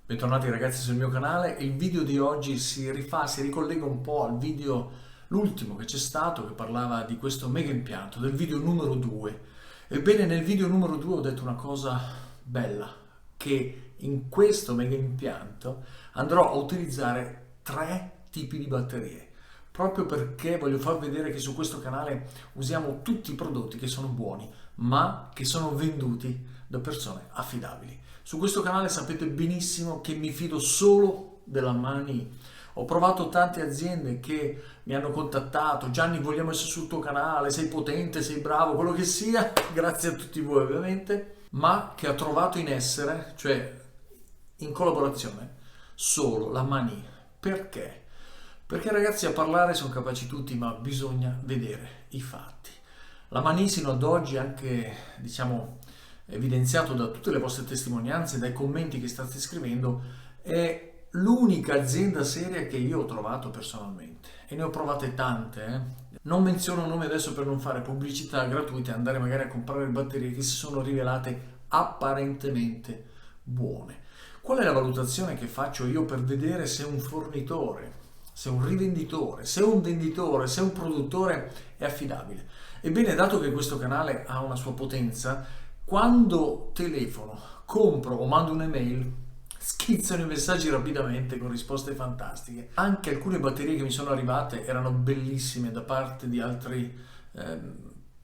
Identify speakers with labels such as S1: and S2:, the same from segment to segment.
S1: Bentornati ragazzi sul mio canale. Il video di oggi si ricollega un po' al video, l'ultimo che c'è stato, che parlava di questo mega impianto, del video numero 2. Ebbene, nel video numero 2 ho detto una cosa bella, che in questo mega impianto andrò a utilizzare 3 tipi di batterie, proprio perché voglio far vedere che su questo canale usiamo tutti i prodotti che sono buoni, ma che sono venduti da persone affidabili. Su questo canale sapete benissimo che mi fido solo della Mani. Ho provato tante aziende che mi hanno contattato: Gianni, vogliamo essere sul tuo canale, sei potente, sei bravo, quello che sia, grazie a tutti voi ovviamente, ma che ho trovato in essere, cioè in collaborazione, solo la Mani. Perché? Perché ragazzi, a parlare sono capaci tutti, ma bisogna vedere i fatti. La Mani sino ad oggi, anche diciamo evidenziato da tutte le vostre testimonianze, dai commenti che state scrivendo, è l'unica azienda seria che io ho trovato personalmente, e ne ho provate tante. Non menziono nome adesso per non fare pubblicità gratuita e andare magari a comprare batterie che si sono rivelate apparentemente buone. Qual è la valutazione che faccio io per vedere se un fornitore, se un rivenditore, se un venditore, se un produttore è affidabile? Ebbene, dato che questo canale ha una sua potenza, quando telefono, compro o mando un'email, schizzano i messaggi rapidamente con risposte fantastiche. Anche alcune batterie che mi sono arrivate erano bellissime da parte di altri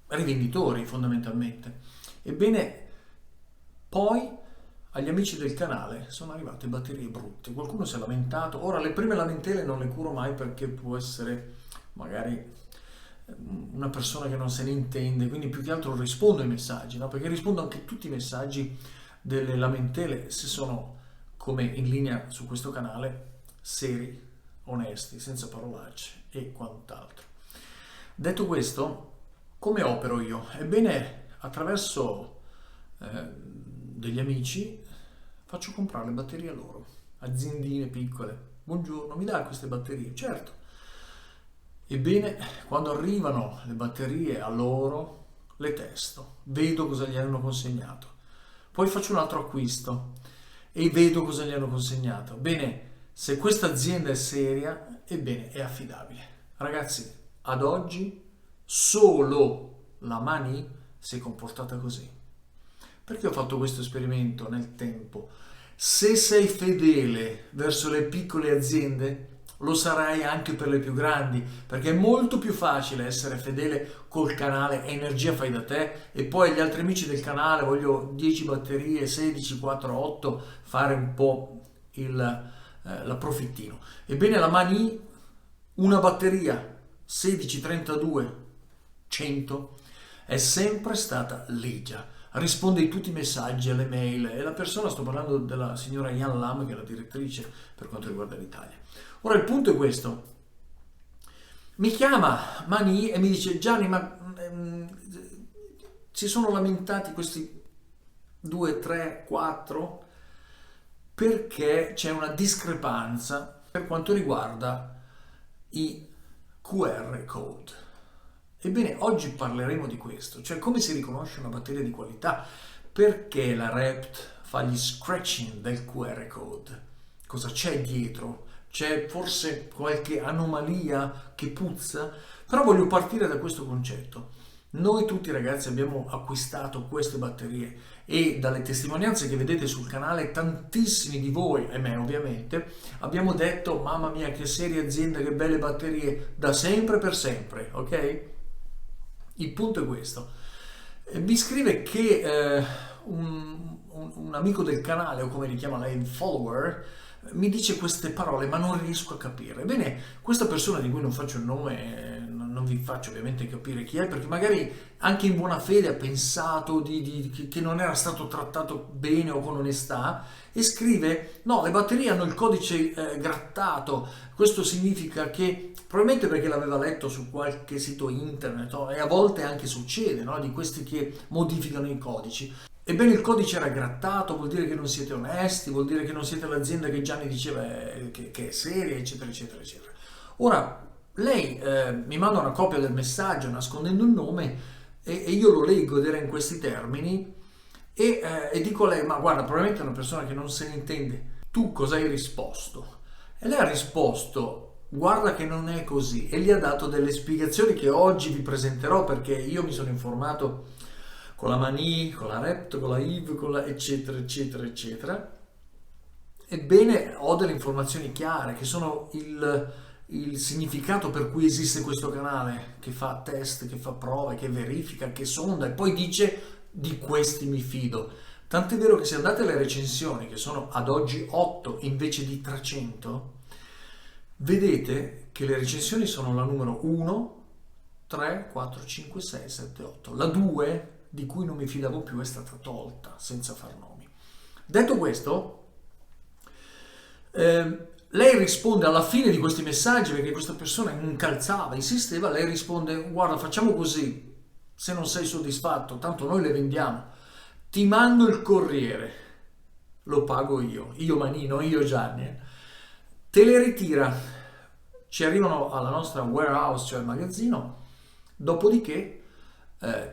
S1: rivenditori, fondamentalmente. Ebbene, poi agli amici del canale sono arrivate batterie brutte. Qualcuno si è lamentato. Ora, le prime lamentele non le curo mai, perché può essere magari una persona che non se ne intende, quindi più che altro rispondo ai messaggi, no? Perché rispondo anche a tutti i messaggi delle lamentele, se sono, come in linea su questo canale, seri, onesti, senza parolacce e quant'altro. Detto questo, come opero io? Ebbene, attraverso degli amici faccio comprare le batterie a loro, aziendine piccole. Buongiorno, mi dà queste batterie? Certo. Ebbene, quando arrivano le batterie a loro, le testo, vedo cosa gli hanno consegnato, poi faccio un altro acquisto e vedo cosa gli hanno consegnato. Bene, se questa azienda è seria, ebbene è affidabile. Ragazzi, ad oggi solo la Mani si è comportata così. Perché ho fatto questo esperimento nel tempo? Se sei fedele verso le piccole aziende, lo sarai anche per le più grandi, perché è molto più facile essere fedele col canale Energia Fai da Te e poi agli altri amici del canale: voglio 10 batterie, 16, 4, 8, fare un po' l'approfittino. Ebbene, la Mani, una batteria 16, 32, 100 è sempre stata ligia, risponde a tutti i messaggi, alle mail, e la persona, sto parlando della signora Yan Lam, che è la direttrice per quanto riguarda l'Italia. Ora, il punto è questo: mi chiama Mani e mi dice: Gianni, ma si sono lamentati questi 2, 3, 4 perché c'è una discrepanza per quanto riguarda i QR code. Ebbene, oggi parleremo di questo, cioè come si riconosce una batteria di qualità, perché la Rept fa gli scratching del QR code, cosa c'è dietro, c'è forse qualche anomalia che puzza? Però voglio partire da questo concetto. Noi tutti ragazzi abbiamo acquistato queste batterie e dalle testimonianze che vedete sul canale, tantissimi di voi, e me ovviamente, abbiamo detto: mamma mia, che seria azienda, che belle batterie, da sempre per sempre, ok? Il punto è questo. Mi scrive che un amico del canale, o come li chiama lei, un follower, mi dice queste parole, ma non riesco a capire. Ebbene, questa persona, di cui non faccio il nome, non vi faccio ovviamente capire chi è, perché magari anche in buona fede ha pensato che non era stato trattato bene o con onestà, e scrive: no, le batterie hanno il codice grattato. Questo significa che, probabilmente perché l'aveva letto su qualche sito internet, no? E a volte anche succede, no? Di questi che modificano i codici. Ebbene, il codice era grattato, vuol dire che non siete onesti, vuol dire che non siete l'azienda che Gianni diceva che è seria, eccetera, eccetera, eccetera. Ora, lei mi manda una copia del messaggio nascondendo il nome, e io lo leggo ed era in questi termini, e dico a lei: ma guarda, probabilmente è una persona che non se ne intende tu cosa hai risposto? E lei ha risposto, guarda che non è così, e gli ha dato delle spiegazioni che oggi vi presenterò, perché io mi sono informato con la Mani, con la Rept, con la IV, con la eccetera, eccetera, eccetera. Ebbene, ho delle informazioni chiare che sono il significato per cui esiste questo canale, che fa test, che fa prove, che verifica, che sonda e poi dice di questi mi fido. Tant'è vero che se andate alle recensioni, che sono ad oggi 8 invece di 300, vedete che le recensioni sono la numero 1, 3, 4, 5, 6, 7, 8. La 2, di cui non mi fidavo più, è stata tolta, senza far nomi. Detto questo, lei risponde alla fine di questi messaggi, perché questa persona incalzava, insisteva, lei risponde, guarda, facciamo così, se non sei soddisfatto, tanto noi le vendiamo, ti mando il corriere, lo pago io Manino, io Gianni, te le ritira, ci arrivano alla nostra warehouse, cioè al magazzino, dopodiché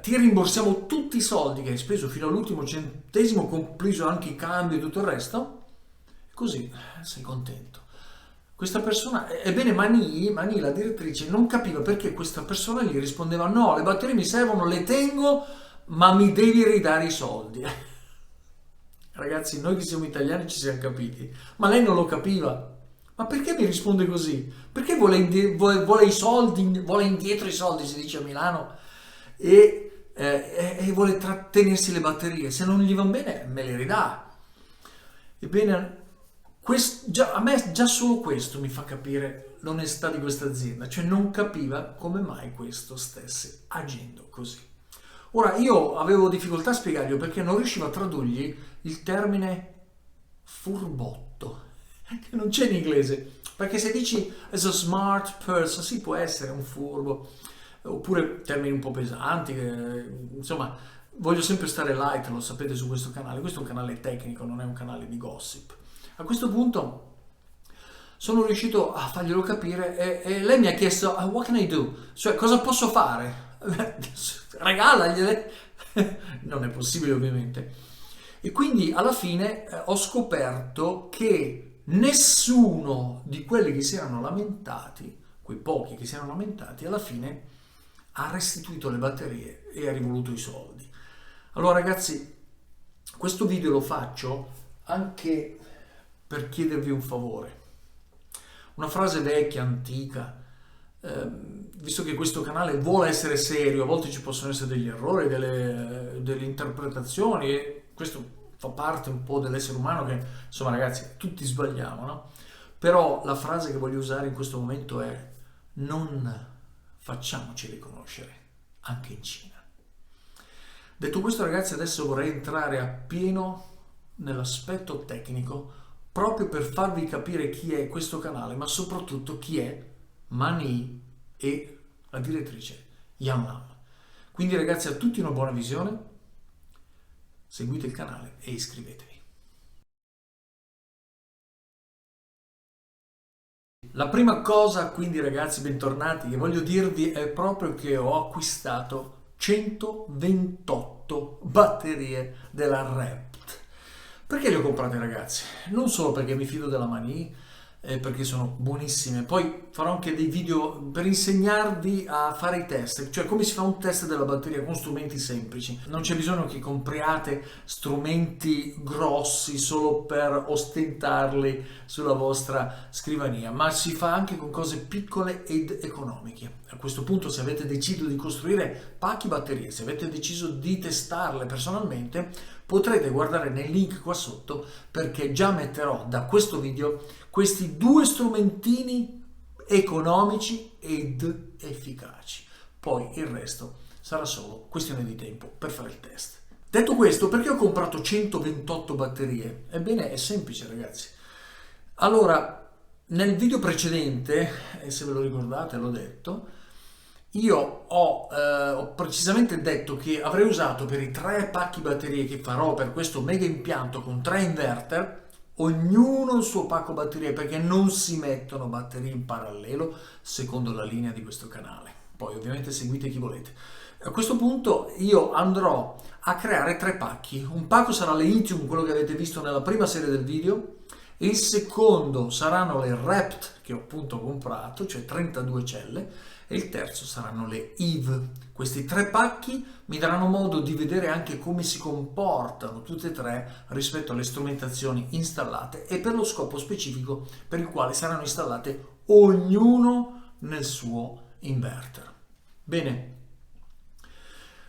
S1: ti rimborsiamo tutti i soldi che hai speso fino all'ultimo centesimo, compreso anche i cambi e tutto il resto, così sei contento. Questa persona, ebbene Mani, la direttrice, non capiva perché questa persona gli rispondeva no, le batterie mi servono, le tengo, ma mi devi ridare i soldi. Ragazzi, noi che siamo italiani ci siamo capiti, ma lei non lo capiva. Ma perché mi risponde così? Perché vuole i soldi, vuole indietro i soldi, si dice a Milano, e vuole trattenersi le batterie. Se non gli vanno bene, me le ridà. Ebbene, a me già solo questo mi fa capire l'onestà di questa azienda, cioè non capiva come mai questo stesse agendo così. Ora, io avevo difficoltà a spiegargli perché non riuscivo a tradurgli il termine furbotto, che non c'è in inglese, perché se dici as a smart person, sì, può essere un furbo, oppure termini un po' pesanti, insomma, voglio sempre stare light, lo sapete, su questo canale. Questo è un canale tecnico, non è un canale di gossip. A questo punto sono riuscito a farglielo capire e lei mi ha chiesto what can I do? Cioè, cosa posso fare? Regalagliele. Non è possibile, ovviamente. E quindi alla fine ho scoperto che nessuno di quelli che si erano lamentati, quei pochi che si erano lamentati, alla fine ha restituito le batterie e ha rivoluto i soldi. Allora ragazzi, questo video lo faccio anche per chiedervi un favore. Una frase vecchia, antica, visto che questo canale vuole essere serio, a volte ci possono essere degli errori, delle interpretazioni, e questo fa parte un po' dell'essere umano che, insomma ragazzi, tutti sbagliamo, no? Però la frase che voglio usare in questo momento è: non facciamoci riconoscere anche in Cina. Detto questo ragazzi, adesso vorrei entrare appieno nell'aspetto tecnico, proprio per farvi capire chi è questo canale, ma soprattutto chi è Mani e la direttrice Yan Lam. Quindi ragazzi, a tutti una buona visione, seguite il canale e iscrivetevi. La prima cosa, quindi ragazzi, bentornati, che voglio dirvi è proprio che ho acquistato 128 batterie della Rept. Perché le ho comprate ragazzi? Non solo perché mi fido della Mani, perché sono buonissime, poi farò anche dei video per insegnarvi a fare i test, cioè come si fa un test della batteria con strumenti semplici. Non c'è bisogno che compriate strumenti grossi solo per ostentarli sulla vostra scrivania, ma si fa anche con cose piccole ed economiche. A questo punto, se avete deciso di costruire pacchi batterie, se avete deciso di testarle personalmente, potrete guardare nel link qua sotto, perché già metterò da questo video questi due strumentini economici ed efficaci. Poi il resto sarà solo questione di tempo per fare il test. Detto questo, perché ho comprato 128 batterie? Ebbene, è semplice ragazzi. Allora, nel video precedente, e se ve lo ricordate l'ho detto, io ho precisamente detto che avrei usato per i 3 pacchi batterie che farò per questo mega impianto con 3 inverter, ognuno il suo pacco batterie, perché non si mettono batterie in parallelo secondo la linea di questo canale. Poi ovviamente seguite chi volete. A questo punto io andrò a creare 3 pacchi. Un pacco sarà l'Lithium, quello che avete visto nella prima serie del video, Il secondo saranno le Wrapped che ho appunto comprato, cioè 32 celle, e il terzo saranno le Eve. Questi tre pacchi mi daranno modo di vedere anche come si comportano tutte e tre rispetto alle strumentazioni installate e per lo scopo specifico per il quale saranno installate ognuno nel suo inverter. Bene,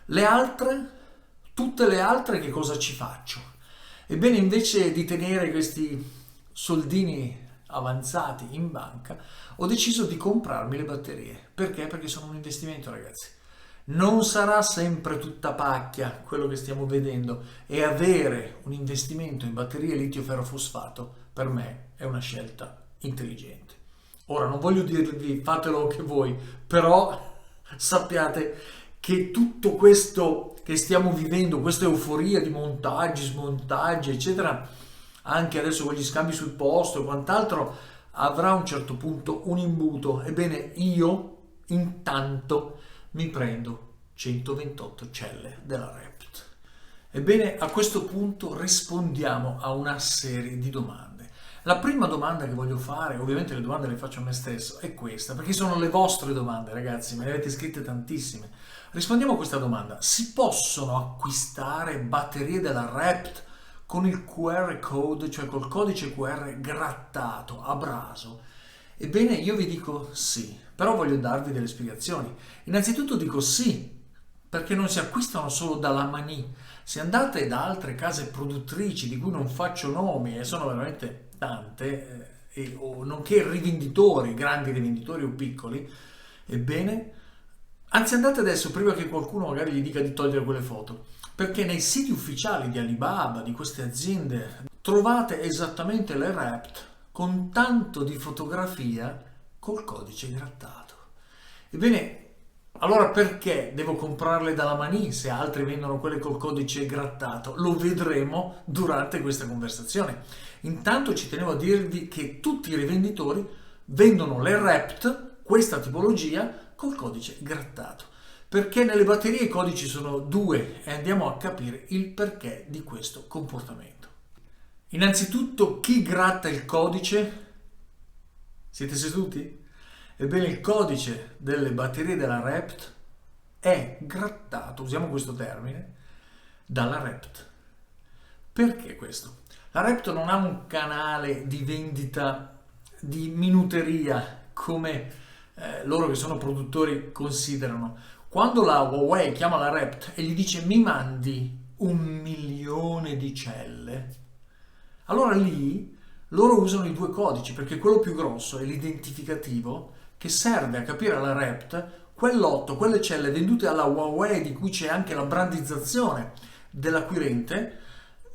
S1: le altre, tutte le altre che cosa ci faccio? Ebbene, invece di tenere questi soldini avanzati in banca, ho deciso di comprarmi le batterie. Perché? Perché sono un investimento, ragazzi. Non sarà sempre tutta pacchia quello che stiamo vedendo e avere un investimento in batterie litio-ferrofosfato per me è una scelta intelligente. Ora, non voglio dirvi fatelo anche voi, però sappiate che tutto questo che stiamo vivendo, questa euforia di montaggi, smontaggi, eccetera, anche adesso con gli scambi sul posto e quant'altro, avrà a un certo punto un imbuto. Ebbene, io intanto mi prendo 128 celle della Wrapped. Ebbene, a questo punto rispondiamo a una serie di domande. La prima domanda che voglio fare, ovviamente le domande le faccio a me stesso, è questa, perché sono le vostre domande, ragazzi, me ne avete scritte tantissime. Rispondiamo a questa domanda: si possono acquistare batterie della Wrapped con il QR code, cioè col codice QR grattato, abraso? Ebbene, io vi dico sì, però voglio darvi delle spiegazioni. Innanzitutto dico sì, perché non si acquistano solo dalla Mani. Se andate da altre case produttrici, di cui non faccio nomi, e sono veramente tante, o nonché rivenditori, grandi rivenditori o piccoli, ebbene, anzi andate adesso, prima che qualcuno magari gli dica di togliere quelle foto, perché nei siti ufficiali di Alibaba, di queste aziende, trovate esattamente le Wrapped con tanto di fotografia col codice grattato. Ebbene, allora perché devo comprarle dalla Mani se altri vendono quelle col codice grattato? Lo vedremo durante questa conversazione. Intanto ci tenevo a dirvi che tutti i rivenditori vendono le Wrapped, questa tipologia, col codice grattato. Perché nelle batterie i codici sono due e andiamo a capire il perché di questo comportamento. Innanzitutto, chi gratta il codice? Siete seduti? Ebbene, il codice delle batterie della Wrapped è grattato, usiamo questo termine, dalla Wrapped. Perché questo? La Wrapped non ha un canale di vendita di minuteria come loro che sono produttori considerano. Quando la Huawei chiama la Wrapped e gli dice mi mandi 1.000.000 di celle, allora lì loro usano i due codici, perché quello più grosso è l'identificativo che serve a capire alla Wrapped quel lotto, quelle celle vendute alla Huawei di cui c'è anche la brandizzazione dell'acquirente.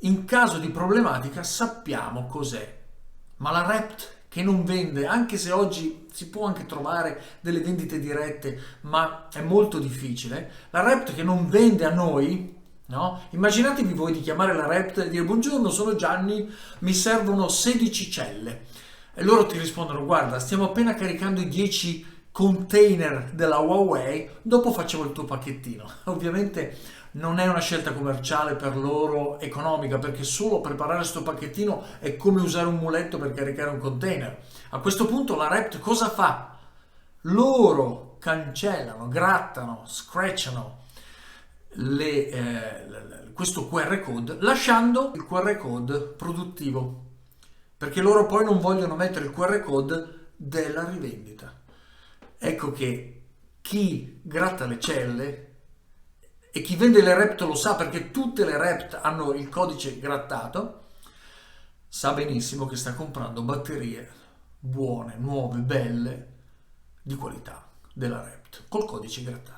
S1: In caso di problematica sappiamo cos'è. Ma la Wrapped che non vende, anche se oggi si può anche trovare delle vendite dirette, ma è molto difficile, la Wrapped che non vende a noi, no? Immaginatevi voi di chiamare la Wrapped e dire buongiorno, sono Gianni, mi servono 16 celle. E loro ti rispondono guarda, stiamo appena caricando i 10 container della Huawei, dopo facciamo il tuo pacchettino. Ovviamente non è una scelta commerciale per loro economica, perché solo preparare questo pacchettino è come usare un muletto per caricare un container. A questo punto la Wrapped cosa fa? Loro cancellano, grattano, scratchano questo QR code, lasciando il QR code produttivo, perché loro poi non vogliono mettere il QR code della rivendita. Ecco che chi gratta le celle e chi vende le Wrapped lo sa, perché tutte le Wrapped hanno il codice grattato, sa benissimo che sta comprando batterie buone, nuove, belle, di qualità della Wrapped, col codice grattato.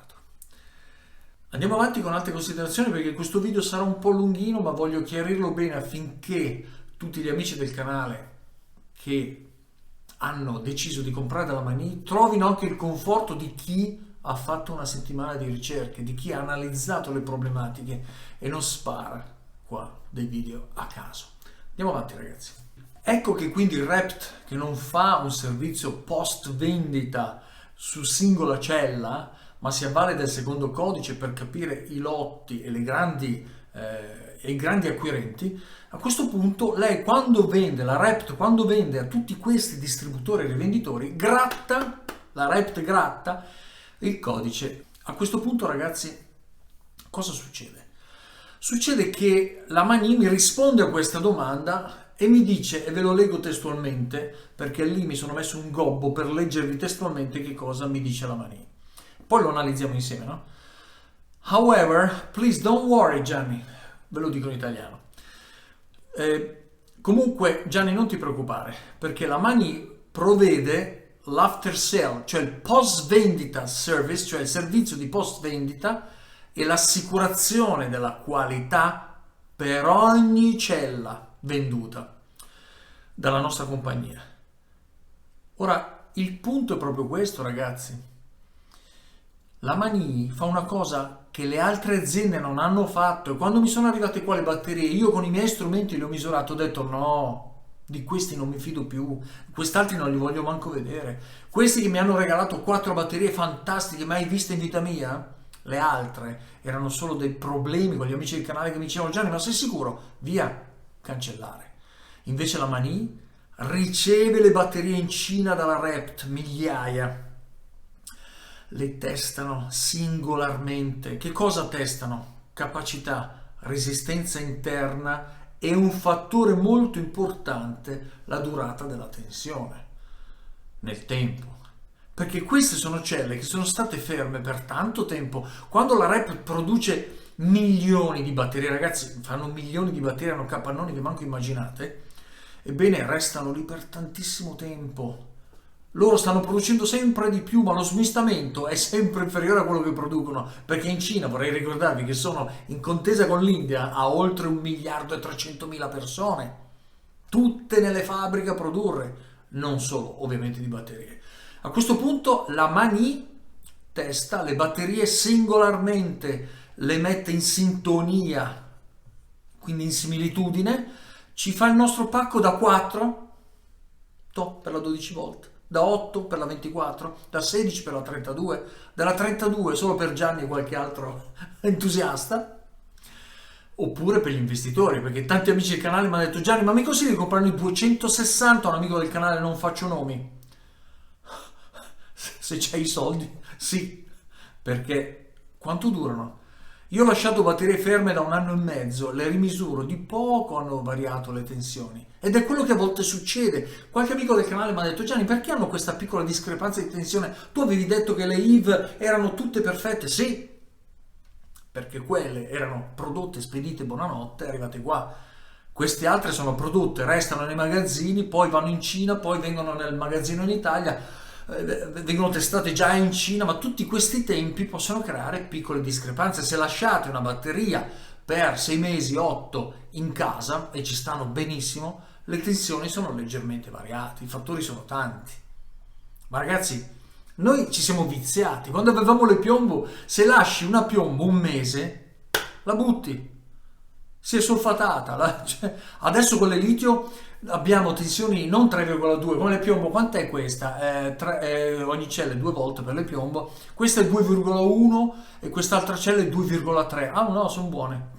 S1: Andiamo avanti con altre considerazioni, perché questo video sarà un po' lunghino, ma voglio chiarirlo bene affinché tutti gli amici del canale che hanno deciso di comprare dalla Mani trovino anche il conforto di chi ha fatto una settimana di ricerche, di chi ha analizzato le problematiche e non spara qua dei video a caso. Andiamo avanti, ragazzi. Ecco che quindi il Wrapped, che non fa un servizio post vendita su singola cella, ma si avvale del secondo codice per capire i lotti e le grandi e i grandi acquirenti, a questo punto lei quando vende, la Rept quando vende a tutti questi distributori e rivenditori, la Rept gratta il codice. A questo punto, ragazzi, cosa succede? Succede che la Mani mi risponde a questa domanda e mi dice, e ve lo leggo testualmente, perché lì mi sono messo un gobbo per leggervi testualmente che cosa mi dice la Mani. Poi lo analizziamo insieme, no? However, please don't worry, Gianni. Ve lo dico in italiano. Comunque, Gianni, non ti preoccupare, perché la Mani provvede l'after sale, cioè il post vendita service, cioè il servizio di post vendita e l'assicurazione della qualità per ogni cella venduta dalla nostra compagnia. Ora, il punto è proprio questo, ragazzi. La Mani fa una cosa che le altre aziende non hanno fatto, e quando mi sono arrivate qua le batterie, io con i miei strumenti li ho misurati, ho detto no, di questi non mi fido più, quest'altri non li voglio manco vedere. Questi che mi hanno regalato 4 batterie fantastiche mai viste in vita mia, le altre erano solo dei problemi con gli amici del canale che mi dicevano Gianni, ma sei sicuro? Via, cancellare. Invece la Mani riceve le batterie in Cina dalla Rept, migliaia, le testano singolarmente. Che cosa testano? Capacità, resistenza interna e un fattore molto importante, la durata della tensione nel tempo. Perché queste sono celle che sono state ferme per tanto tempo. Quando la Rept produce milioni di batterie, ragazzi, fanno milioni di batterie, hanno capannoni che manco immaginate, ebbene restano lì per tantissimo tempo. Loro stanno producendo sempre di più, ma lo smistamento è sempre inferiore a quello che producono, perché in Cina, vorrei ricordarvi che sono in contesa con l'India a oltre 1.300.000 persone, tutte nelle fabbriche a produrre, non solo ovviamente di batterie. A questo punto la Mani testa le batterie singolarmente, le mette in sintonia, quindi in similitudine, ci fa il nostro pacco da 4 per la 12 volt, da 8 per la 24, da 16 per la 32, dalla 32 solo per Gianni e qualche altro entusiasta, oppure per gli investitori, perché tanti amici del canale mi hanno detto Gianni, ma mi consigli di comprarne i 260? Un amico del canale, non faccio nomi. Se c'hai i soldi, sì, perché quanto durano? Io ho lasciato batterie ferme da 1 anno e mezzo, le rimisuro, di poco hanno variato le tensioni. Ed è quello che a volte succede. Qualche amico del canale mi ha detto Gianni, perché hanno questa piccola discrepanza di tensione? Tu avevi detto che le IV erano tutte perfette. Sì, perché quelle erano prodotte, spedite, buonanotte, arrivate qua. Queste altre sono prodotte, restano nei magazzini, poi vanno in Cina, poi vengono nel magazzino in Italia, vengono testate già in Cina, ma tutti questi tempi possono creare piccole discrepanze. Se lasciate una batteria per 6 mesi, 8 in casa e ci stanno benissimo, le tensioni sono leggermente variate, i fattori sono tanti. Ma ragazzi, noi ci siamo viziati. Quando avevamo le piombo, se lasci una piombo un mese, la butti. Si è solfatata. Adesso con le litio abbiamo tensioni non 3,2 come le piombo. Quant'è questa? Ogni cella è 2 volt per le piombo. Questa è 2,1 e quest'altra cella è 2,3. Ah no, sono buone.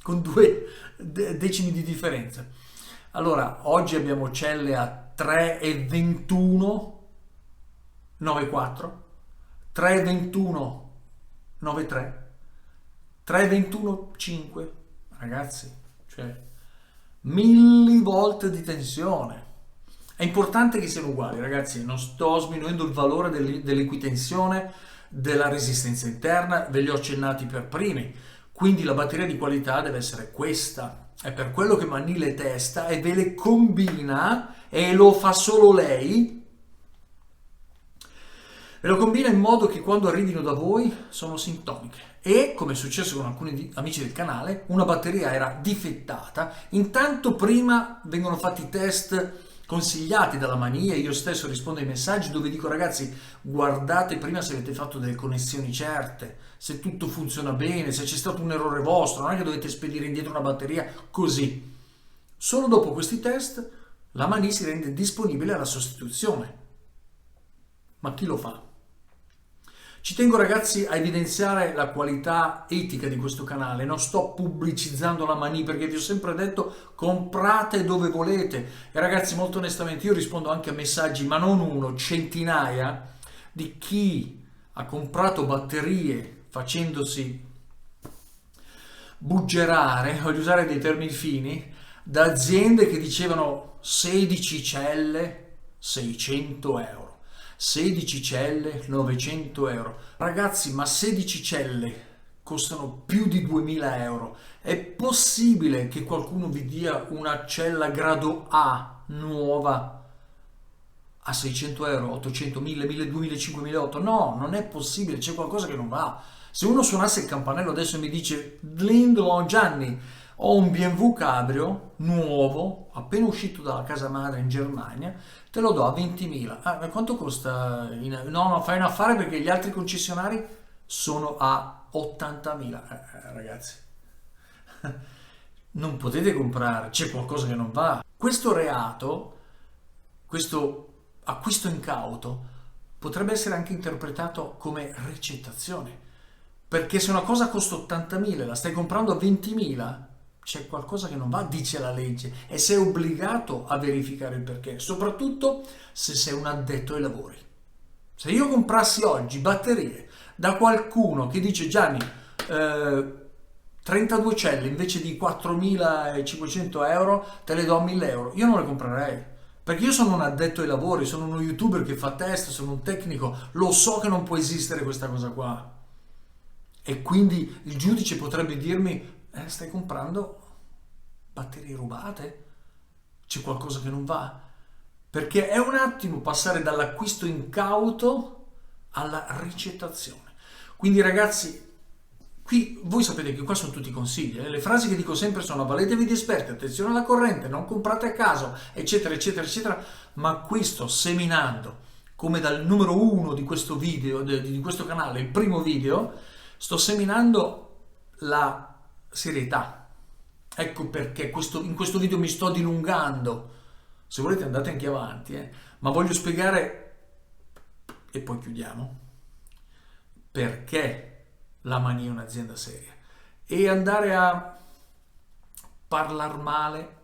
S1: Con 2 decimi di differenza. Allora, oggi abbiamo celle a 3,21 9,4, 3,21 9,3, 3,21 5. Ragazzi, cioè millivolt di tensione. È importante che siano uguali, ragazzi. Non sto sminuendo il valore dell'equitensione, della resistenza interna, ve li ho accennati per primi. Quindi la batteria di qualità deve essere questa. È per quello che Mani le testa e ve le combina, e lo fa solo lei. E lo combina in modo che quando arrivino da voi sono sintoniche. E, come è successo con alcuni amici del canale, una batteria era difettata. Intanto prima vengono fatti i test consigliati dalla Mani e io stesso rispondo ai messaggi dove dico ragazzi, guardate prima se avete fatto delle connessioni certe, se tutto funziona bene, se c'è stato un errore vostro, non è che dovete spedire indietro una batteria così. Solo dopo questi test la Mani si rende disponibile alla sostituzione. Ma chi lo fa? Ci tengo ragazzi a evidenziare la qualità etica di questo canale, non sto pubblicizzando la Mani perché vi ho sempre detto comprate dove volete e ragazzi molto onestamente io rispondo anche a messaggi, ma non uno, centinaia di chi ha comprato batterie facendosi buggerare, voglio usare dei termini fini, da aziende che dicevano 16 celle 600 euro. 16 celle 900 euro. Ragazzi, ma 16 celle costano più di 2000 euro. È possibile che qualcuno vi dia una cella grado A nuova a 600 euro, 800, 1000, 1200, 5000, 8000? No, non è possibile, c'è qualcosa che non va. Se uno suonasse il campanello adesso e mi dice Lindlo, Gianni, ho un BMW Cabrio nuovo, appena uscito dalla casa madre in Germania, te lo do a 20.000. Ah, ma quanto costa? No, fai un affare perché gli altri concessionari sono a 80.000. Ragazzi, non potete comprare, c'è qualcosa che non va. Questo reato, questo acquisto incauto, potrebbe essere anche interpretato come ricettazione. Perché se una cosa costa 80.000 e la stai comprando a 20.000, c'è qualcosa che non va, dice la legge, e sei obbligato a verificare il perché, soprattutto se sei un addetto ai lavori. Se io comprassi oggi batterie da qualcuno che dice Gianni, 32 celle invece di 4.500 euro te le do a 1.000 euro, io non le comprerei. Perché io sono un addetto ai lavori, sono uno youtuber che fa test, sono un tecnico, lo so che non può esistere questa cosa qua. E quindi il giudice potrebbe dirmi, stai comprando batterie rubate? C'è qualcosa che non va? Perché è un attimo passare dall'acquisto incauto alla ricettazione. Quindi ragazzi, qui voi sapete che qua sono tutti consigli, le frasi che dico sempre sono avvaletevi di esperti, attenzione alla corrente, non comprate a caso, eccetera, eccetera, eccetera, ma qui sto seminando, come dal numero 1 di questo video, di questo canale, il primo video, sto seminando la serietà. Ecco perché in questo video mi sto dilungando. Se volete andate anche avanti, ma voglio spiegare, e poi chiudiamo, perché la Mani è un'azienda seria. E andare a parlare male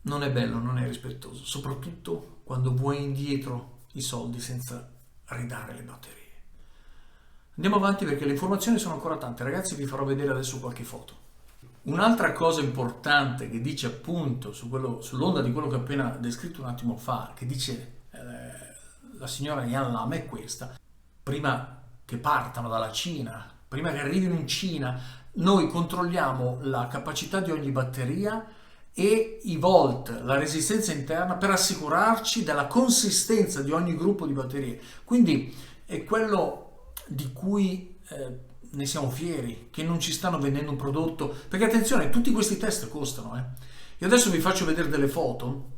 S1: non è bello, non è rispettoso, soprattutto quando vuoi indietro i soldi senza ridare le batterie. Andiamo avanti perché le informazioni sono ancora tante, ragazzi, vi farò vedere adesso qualche foto. Un'altra cosa importante che dice appunto sull'onda di quello che ho appena descritto un attimo fa, che dice la signora Yan Lam è questa: prima che partano dalla Cina, prima che arrivino in Cina, noi controlliamo la capacità di ogni batteria e i volt, la resistenza interna, per assicurarci della consistenza di ogni gruppo di batterie. Quindi è quello di cui ne siamo fieri, che non ci stanno vendendo un prodotto, perché attenzione, tutti questi test costano. Io adesso vi faccio vedere delle foto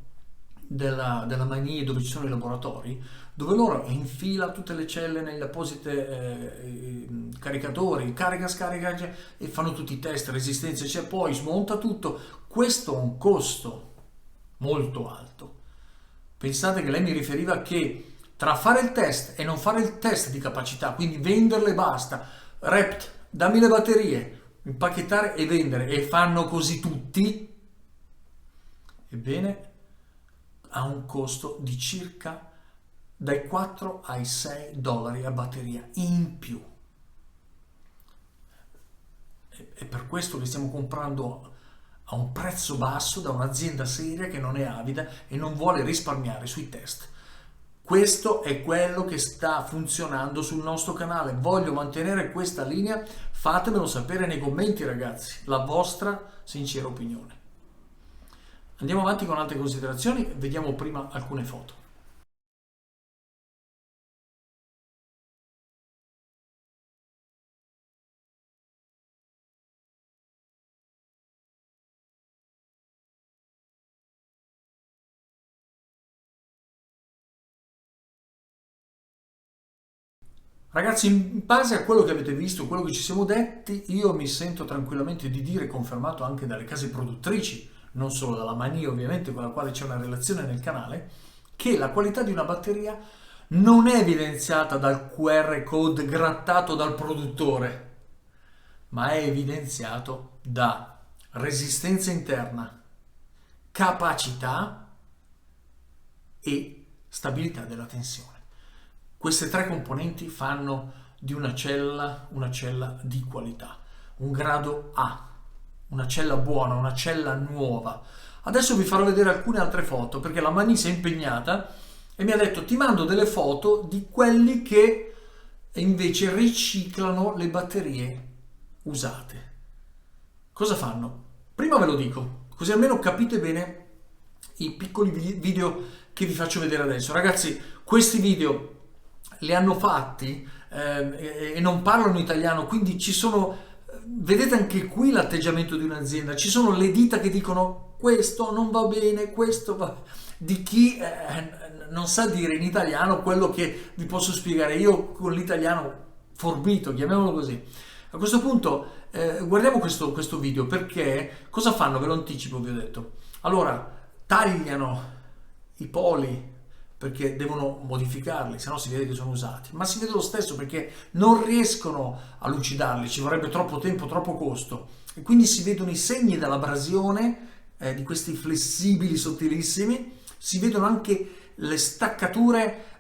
S1: della Mani dove ci sono i laboratori, dove loro infila tutte le celle negli appositi caricatori, carica, scarica e fanno tutti i test, resistenze, cioè poi smonta tutto. Questo ha un costo molto alto. Pensate che lei mi riferiva che tra fare il test e non fare il test di capacità, quindi venderle e basta, Rept, dammi le batterie, impacchettare e vendere, e fanno così tutti, ebbene ha un costo di circa dai 4 ai 6 dollari a batteria in più. È per questo che stiamo comprando a un prezzo basso da un'azienda seria che non è avida e non vuole risparmiare sui test. Questo è quello che sta funzionando sul nostro canale. Voglio mantenere questa linea. Fatemelo sapere nei commenti, ragazzi, la vostra sincera opinione. Andiamo avanti con altre considerazioni. Vediamo prima alcune foto. Ragazzi, in base a quello che avete visto, quello che ci siamo detti, io mi sento tranquillamente di dire, confermato anche dalle case produttrici, non solo dalla Mani ovviamente, con la quale c'è una relazione nel canale, che la qualità di una batteria non è evidenziata dal QR code grattato dal produttore, ma è evidenziato da resistenza interna, capacità e stabilità della tensione. Queste tre componenti fanno di una cella di qualità, un grado A, una cella buona, una cella nuova. Adesso vi farò vedere alcune altre foto perché la Mani si è impegnata e mi ha detto ti mando delle foto di quelli che invece riciclano le batterie usate. Cosa fanno? Prima ve lo dico, così almeno capite bene i piccoli video che vi faccio vedere adesso. Ragazzi, questi video li hanno fatti e non parlano italiano, quindi ci sono, vedete anche qui l'atteggiamento di un'azienda, ci sono le dita che dicono questo non va bene, questo va, di chi non sa dire in italiano quello che vi posso spiegare io con l'italiano forbito, chiamiamolo così. A questo punto guardiamo questo video perché cosa fanno? Ve lo anticipo, vi ho detto. Allora, tagliano i poli perché devono modificarli, se no si vede che sono usati, ma si vede lo stesso perché non riescono a lucidarli, ci vorrebbe troppo tempo, troppo costo e quindi si vedono i segni dell'abrasione di questi flessibili sottilissimi, si vedono anche le staccature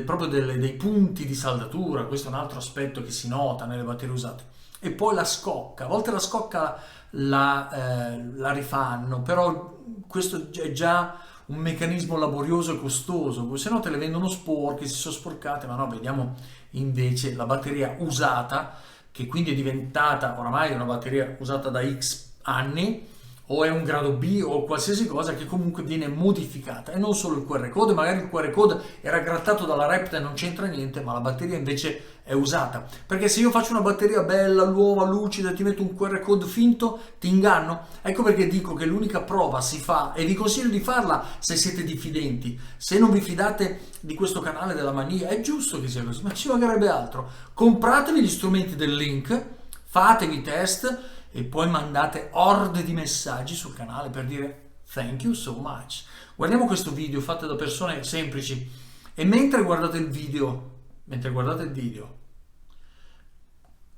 S1: proprio dei punti di saldatura, questo è un altro aspetto che si nota nelle batterie usate. E poi la scocca, a volte la scocca la rifanno, però questo è già un meccanismo laborioso e costoso, se no te le vendono sporche, si sono sporcate, ma no, vediamo invece la batteria usata, che quindi è diventata oramai una batteria usata da X anni, o è un grado B o qualsiasi cosa che comunque viene modificata, e non solo il QR code, magari il QR code era grattato dalla Rept e non c'entra niente, ma la batteria invece è usata, perché se io faccio una batteria bella, nuova, lucida e ti metto un QR code finto, ti inganno. Ecco perché dico che l'unica prova si fa, e vi consiglio di farla se siete diffidenti. Se non vi fidate di questo canale della Mania, è giusto che sia così, ma ci mancherebbe altro. Compratevi gli strumenti del link, fatevi test e poi mandate orde di messaggi sul canale per dire thank you so much. Guardiamo questo video fatto da persone semplici e mentre guardate il video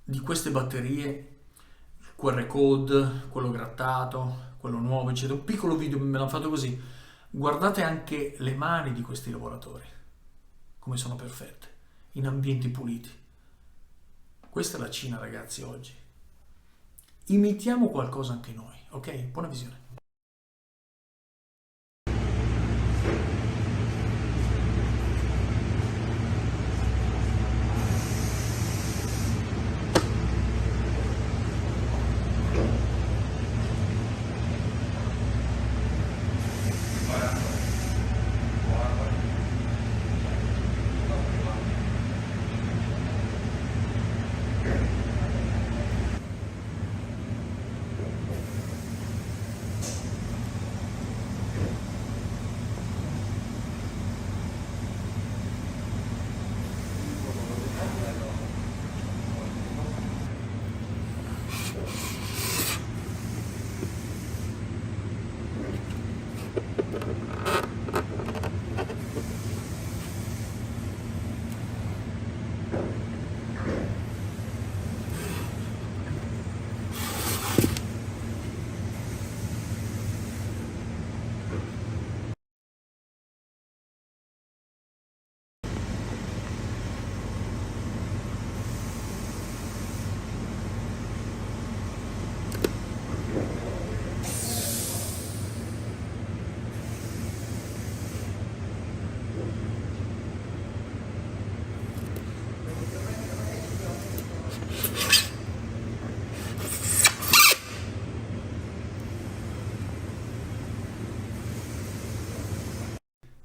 S1: di queste batterie, il QR code, quello grattato, quello nuovo, eccetera, un piccolo video me l'hanno fatto così, guardate anche le mani di questi lavoratori, come sono perfette, in ambienti puliti. Questa è la Cina, ragazzi, oggi. Imitiamo qualcosa anche noi, ok? Buona visione.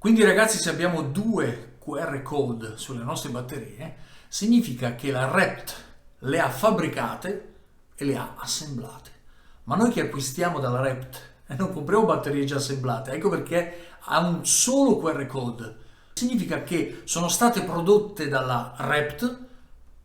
S1: Quindi ragazzi, se abbiamo due QR code sulle nostre batterie, significa che la Rept le ha fabbricate e le ha assemblate. Ma noi che acquistiamo dalla Rept non compriamo batterie già assemblate, ecco perché ha un solo QR code. Significa che sono state prodotte dalla Rept,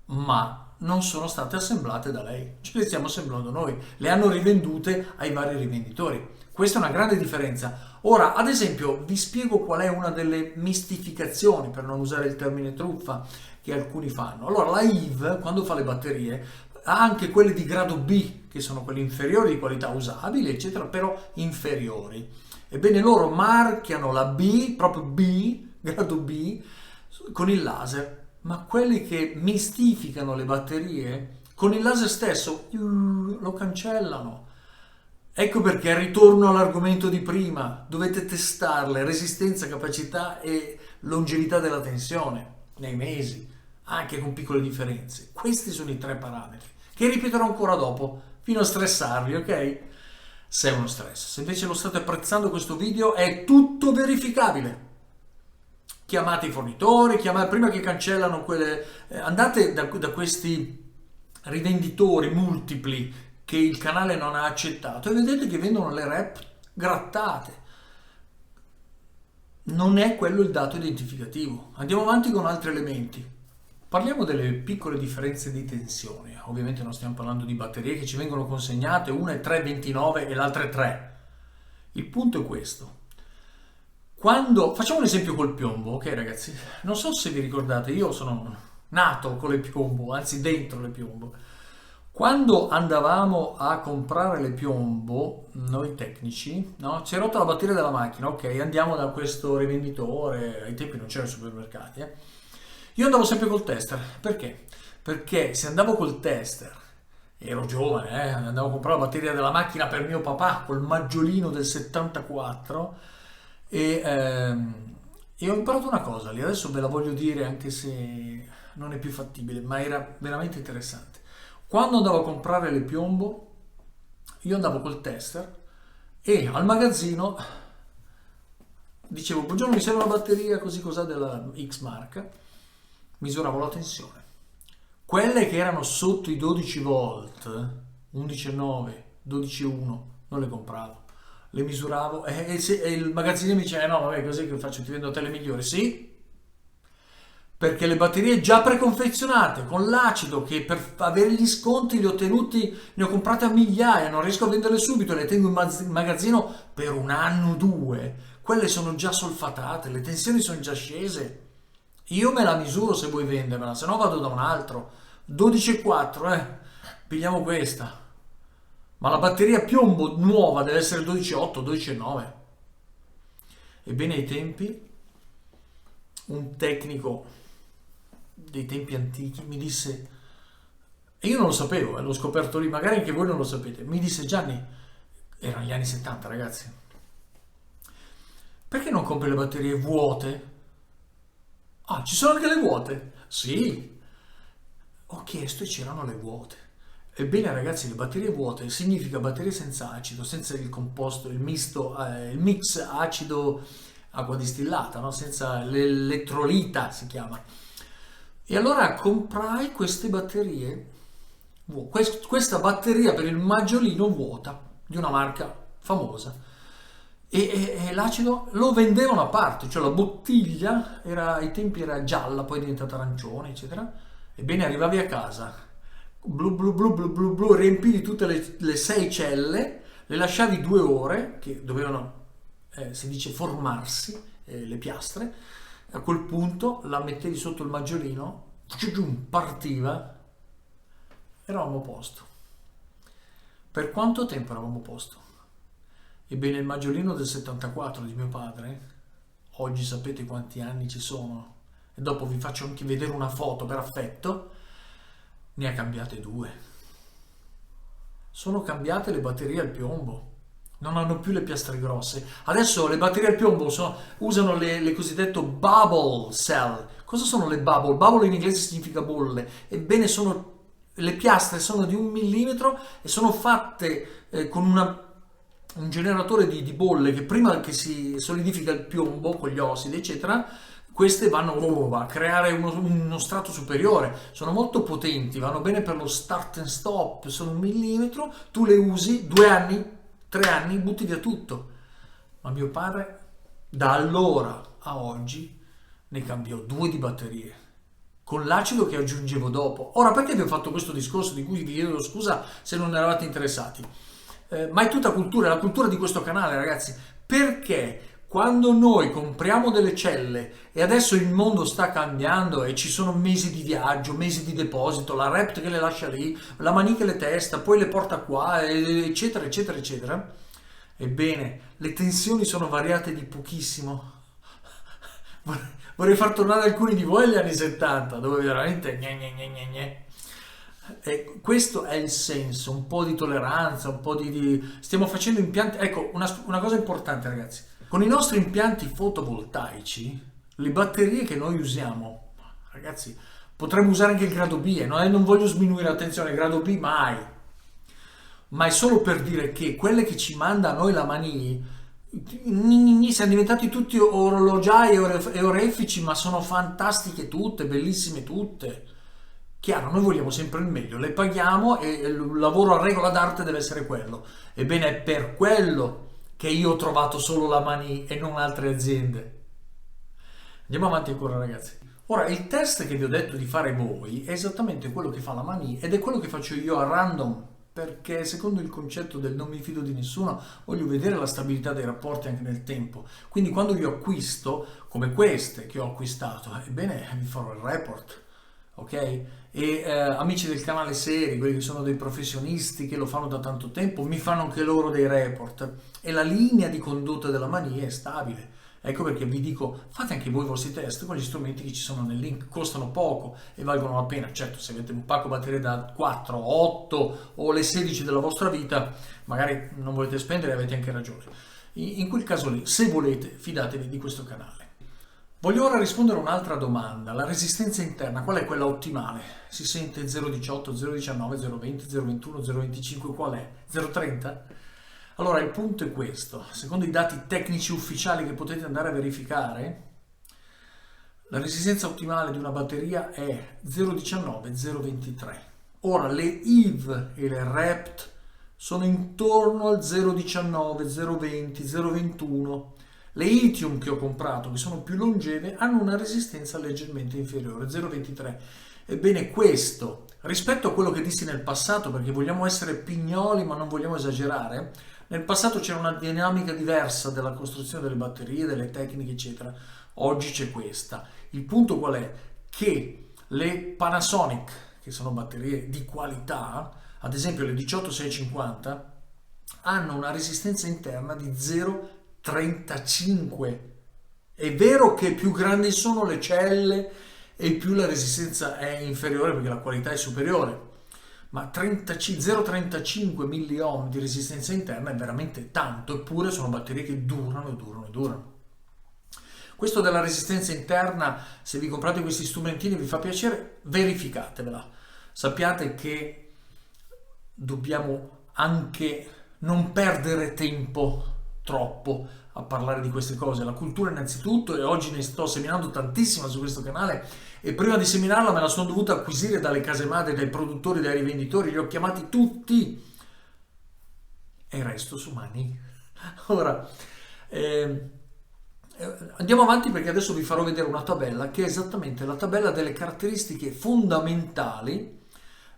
S1: ma non sono state assemblate da lei. Ce le stiamo assemblando noi, le hanno rivendute ai vari rivenditori. Questa è una grande differenza. Ora, ad esempio, vi spiego qual è una delle mistificazioni, per non usare il termine truffa, che alcuni fanno. Allora, la IV, quando fa le batterie, ha anche quelle di grado B, che sono quelle inferiori di qualità usabile, eccetera, però inferiori. Ebbene, loro marchiano la B, proprio B, grado B, con il laser, ma quelli che mistificano le batterie, con il laser stesso, lo cancellano. Ecco perché ritorno all'argomento di prima, dovete testarle, resistenza, capacità e longevità della tensione nei mesi, anche con piccole differenze. Questi sono i 3 parametri, che ripeterò ancora dopo, fino a stressarvi, ok? Se è uno stress. Se invece lo state apprezzando questo video, è tutto verificabile. Chiamate i fornitori, prima che cancellano quelle... andate da questi rivenditori multipli che il canale non ha accettato e vedete che vendono le rep grattate. Non è quello il dato identificativo. Andiamo avanti con altri elementi. Parliamo delle piccole differenze di tensione. Ovviamente non stiamo parlando di batterie che ci vengono consegnate, una è 3,29 e l'altra è 3. Il punto è questo. Facciamo un esempio col piombo, ok ragazzi? Non so se vi ricordate, io sono nato con le piombo, anzi dentro le piombo. Quando andavamo a comprare le piombo, noi tecnici, no? Si è rotta la batteria della macchina, ok, andiamo da questo rivenditore, ai tempi non c'erano supermercati, Io andavo sempre col tester, perché? Perché se andavo col tester, ero giovane, andavo a comprare la batteria della macchina per mio papà, col maggiolino del 74, e ho imparato una cosa lì, adesso ve la voglio dire anche se non è più fattibile, ma era veramente interessante. Quando andavo a comprare le piombo, io andavo col tester e al magazzino dicevo: buongiorno, mi serve una batteria così cos'ha della X marca, misuravo la tensione. Quelle che erano sotto i 12 volt, 11,9, 12,1, non le compravo. Le misuravo e il magazzino mi diceva: no, vabbè, così che faccio? Ti vendo te le migliori. Sì, perché le batterie già preconfezionate con l'acido, che per avere gli sconti li ho tenuti, ne ho comprate a migliaia, non riesco a venderle subito, le tengo in magazzino per 1 anno o 2. Quelle sono già solfatate, le tensioni sono già scese. Io me la misuro se vuoi vendermela, se no vado da un altro. 12,4, pigliamo questa. Ma la batteria piombo nuova deve essere 12,8, 12,9. Ebbene, ai tempi, un tecnico dei tempi antichi mi disse, e io non lo sapevo, l'ho scoperto lì, magari anche voi non lo sapete, mi disse: Gianni, erano gli anni 70 ragazzi, perché non compri le batterie vuote? Ah, ci sono anche le vuote? Sì. Ho chiesto e c'erano le vuote. Ebbene ragazzi, le batterie vuote significa batterie senza acido, senza il composto, il misto, il mix acido acqua distillata, no? Senza l'elettrolita si chiama. E allora comprai queste batterie, questa batteria per il maggiolino vuota di una marca famosa, e l'acido lo vendevano a parte, cioè la bottiglia ai tempi era gialla, poi è diventata arancione, eccetera. Ebbene, arrivavi a casa, blu blu blu blu blu blu, riempivi tutte le 6 celle, le lasciavi 2 ore, che dovevano, si dice, formarsi, le piastre. A quel punto la mettevi sotto il maggiolino, partiva, eravamo a posto. Per quanto tempo eravamo a posto? Ebbene, il maggiolino del 74 di mio padre, oggi sapete quanti anni ci sono, e dopo vi faccio anche vedere una foto per affetto, ne ha cambiate 2. Sono cambiate le batterie al piombo, non hanno più le piastre grosse. Adesso le batterie al piombo usano le cosiddette bubble cell. Cosa sono le bubble? Bubble in inglese significa bolle. Ebbene, le piastre sono di 1 millimetro e sono fatte con un generatore di bolle, che prima che si solidifica il piombo con gli ossidi, eccetera, queste vanno a creare uno strato superiore. Sono molto potenti, vanno bene per lo start and stop, sono 1 millimetro, tu le usi 2 anni, 3 anni, butti via tutto. Ma mio padre, da allora a oggi, ne cambiò 2 di batterie, con l'acido che aggiungevo dopo. Ora, perché vi ho fatto questo discorso di cui vi chiedo scusa se non eravate interessati? Ma è tutta cultura, è la cultura di questo canale, ragazzi. Perché quando noi compriamo delle celle e adesso il mondo sta cambiando e ci sono mesi di viaggio, mesi di deposito, la Rept che le lascia lì, la Mani che le testa, poi le porta qua, eccetera, eccetera, eccetera. Ebbene, le tensioni sono variate di pochissimo. Vorrei far tornare alcuni di voi agli anni 70, dove veramente gne gne gne gne gne. E questo è il senso, un po' di tolleranza, un po' Stiamo facendo impianti. Ecco, una cosa importante, ragazzi. Con i nostri impianti fotovoltaici, le batterie che noi usiamo, ragazzi, potremmo usare anche il grado B, non voglio sminuire, attenzione, grado B mai. Ma è solo per dire che quelle che ci manda a noi la Mani, siamo diventati tutti orologiai e orefici, ma sono fantastiche tutte, bellissime tutte. Chiaro, noi vogliamo sempre il meglio, le paghiamo e il lavoro a regola d'arte deve essere quello. Ebbene, è per quello che io ho trovato solo la Mani e non altre aziende. Andiamo avanti ancora, ragazzi. Ora, il test che vi ho detto di fare voi è esattamente quello che fa la Mani ed è quello che faccio io a random, perché secondo il concetto del non mi fido di nessuno, voglio vedere la stabilità dei rapporti anche nel tempo. Quindi quando io acquisto, come queste che ho acquistato, ebbene, vi farò il report. Ok? E amici del canale seri, quelli che sono dei professionisti che lo fanno da tanto tempo, mi fanno anche loro dei report e la linea di condotta della Mani è stabile. Ecco perché vi dico, fate anche voi i vostri test con gli strumenti che ci sono nel link, costano poco e valgono la pena. Certo, se avete un pacco batterie da 4, 8 o le 16 della vostra vita, magari non volete spendere e avete anche ragione. In quel caso lì, se volete, fidatevi di questo canale. Voglio ora rispondere a un'altra domanda. La resistenza interna, qual è quella ottimale? Si sente 0,18, 0,19, 0,20, 0,21, 0,25, qual è? 0,30? Allora, il punto è questo. Secondo i dati tecnici ufficiali che potete andare a verificare, la resistenza ottimale di una batteria è 0,19, 0,23. Ora, le IV e le Rept sono intorno al 0,19, 0,20, 0,21. Le Lithium che ho comprato, che sono più longeve, hanno una resistenza leggermente inferiore, 0,23. Ebbene, questo, rispetto a quello che dissi nel passato, perché vogliamo essere pignoli ma non vogliamo esagerare, nel passato c'era una dinamica diversa della costruzione delle batterie, delle tecniche, eccetera. Oggi c'è questa. Il punto qual è? Che le Panasonic, che sono batterie di qualità, ad esempio le 18650, hanno una resistenza interna di 0,35. È vero che più grandi sono le celle e più la resistenza è inferiore perché la qualità è superiore, ma 0,35 milliohm di resistenza interna è veramente tanto, eppure sono batterie che durano e durano e durano. Questo della resistenza interna, se vi comprate questi strumentini vi fa piacere, verificatevela. Sappiate che dobbiamo anche non perdere tempo troppo a parlare di queste cose. La cultura innanzitutto, e oggi ne sto seminando tantissima su questo canale, e prima di seminarla me la sono dovuta acquisire dalle case madri, dai produttori, dai rivenditori, li ho chiamati tutti e resto su Mani. Ora, andiamo avanti perché adesso vi farò vedere una tabella che è esattamente la tabella delle caratteristiche fondamentali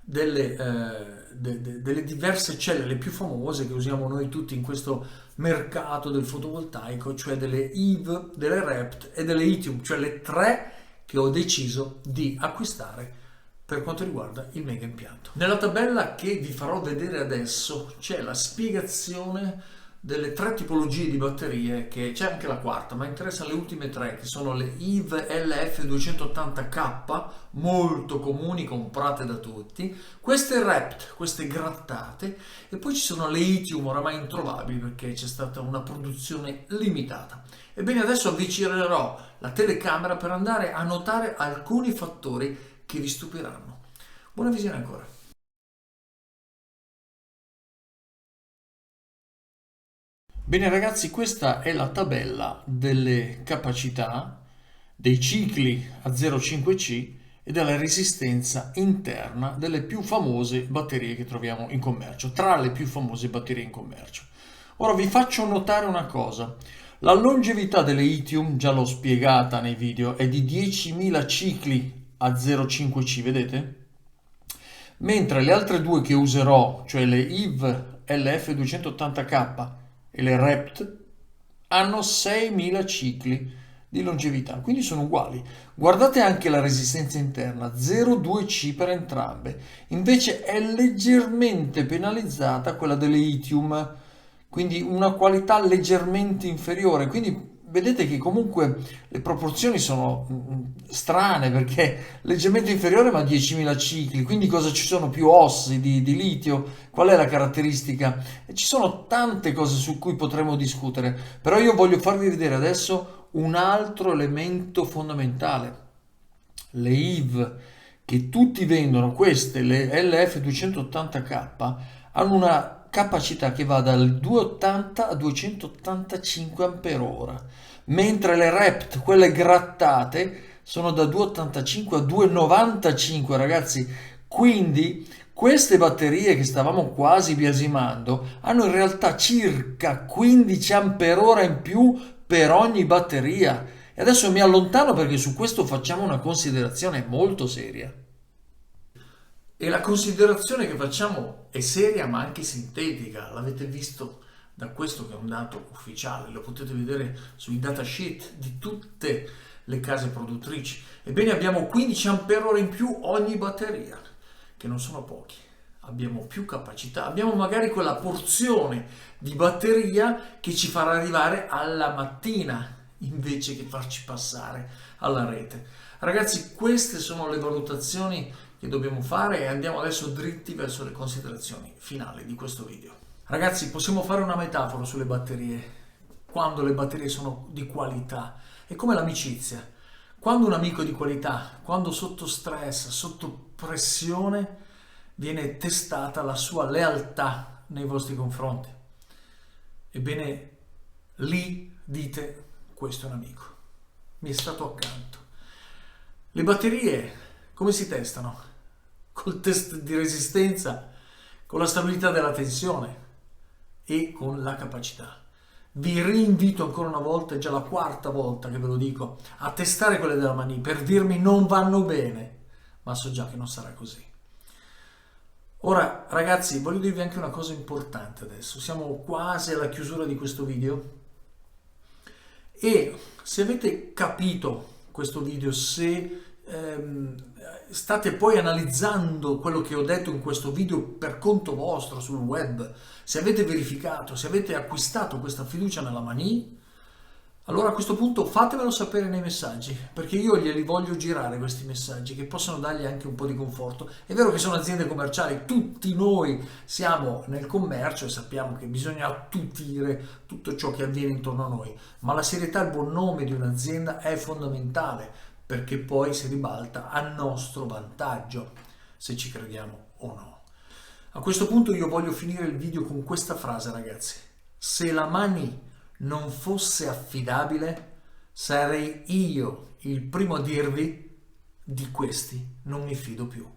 S1: delle diverse celle, le più famose che usiamo noi tutti in questo mercato del fotovoltaico, cioè delle IV, delle Rept e delle Lithium, cioè le tre che ho deciso di acquistare per quanto riguarda il mega impianto. Nella tabella che vi farò vedere adesso c'è la spiegazione delle tre tipologie di batterie, che c'è anche la quarta, ma interessano le ultime tre, che sono le IV LF280K, molto comuni, comprate da tutti, queste Rept, queste grattate, e poi ci sono le Lithium oramai introvabili perché c'è stata una produzione limitata. Ebbene, adesso avvicinerò la telecamera per andare a notare alcuni fattori che vi stupiranno. Buona visione ancora. Bene ragazzi, questa è la tabella delle capacità, dei cicli a 0,5C e della resistenza interna delle più famose batterie che troviamo in commercio, tra le più famose batterie in commercio. Ora vi faccio notare una cosa. La longevità delle Lithium, già l'ho spiegata nei video, è di 10.000 cicli a 0,5C, vedete? Mentre le altre due che userò, cioè le IV LF280K e le Rept, hanno 6.000 cicli di longevità, quindi sono uguali. Guardate anche la resistenza interna, 0,2C per entrambe. Invece è leggermente penalizzata quella delle lithium, quindi una qualità leggermente inferiore. Quindi vedete che comunque le proporzioni sono strane, perché leggermente inferiore ma 10.000 cicli. Quindi cosa ci sono? Più ossidi di litio? Qual è la caratteristica? E ci sono tante cose su cui potremmo discutere, però io voglio farvi vedere adesso un altro elemento fondamentale. Le IV che tutti vendono, queste, le LF280K, hanno una capacità che va dal 280 a 285 ampere-ora, mentre le Rept, quelle grattate, sono da 285 a 295, ragazzi. Quindi queste batterie che stavamo quasi biasimando hanno in realtà circa 15 ampere-ora in più per ogni batteria. E adesso mi allontano perché su questo facciamo una considerazione molto seria. E la considerazione che facciamo è seria ma anche sintetica, l'avete visto da questo che è un dato ufficiale, lo potete vedere sui datasheet di tutte le case produttrici. Ebbene abbiamo 15 ampere in più ogni batteria, che non sono pochi. Abbiamo più capacità, abbiamo magari quella porzione di batteria che ci farà arrivare alla mattina invece che farci passare alla rete. Ragazzi, queste sono le valutazioni che dobbiamo fare e andiamo adesso dritti verso le considerazioni finali di questo video. Ragazzi, possiamo fare una metafora sulle batterie. Quando le batterie sono di qualità, è come l'amicizia. Quando un amico è di qualità, quando sotto stress, sotto pressione, viene testata la sua lealtà nei vostri confronti. Ebbene, lì dite: questo è un amico, mi è stato accanto. Le batterie come si testano? Col test di resistenza, con la stabilità della tensione e con la capacità. Vi rinvito ancora una volta, è già la quarta volta che ve lo dico, a testare quelle della Mani per dirmi non vanno bene, ma so già che non sarà così. Ora ragazzi, voglio dirvi anche una cosa importante adesso, siamo quasi alla chiusura di questo video e se avete capito questo video, se state poi analizzando quello che ho detto in questo video per conto vostro sul web, se avete verificato, se avete acquistato questa fiducia nella Mani, allora a questo punto fatemelo sapere nei messaggi, perché io glieli voglio girare questi messaggi che possono dargli anche un po' di conforto. È vero che sono aziende commerciali, tutti noi siamo nel commercio e sappiamo che bisogna attutire tutto ciò che avviene intorno a noi, ma la serietà e il buon nome di un'azienda è fondamentale, perché poi si ribalta a nostro vantaggio, se ci crediamo o no. A questo punto io voglio finire il video con questa frase, ragazzi. Se la Mani non fosse affidabile, sarei io il primo a dirvi: di questi non mi fido più.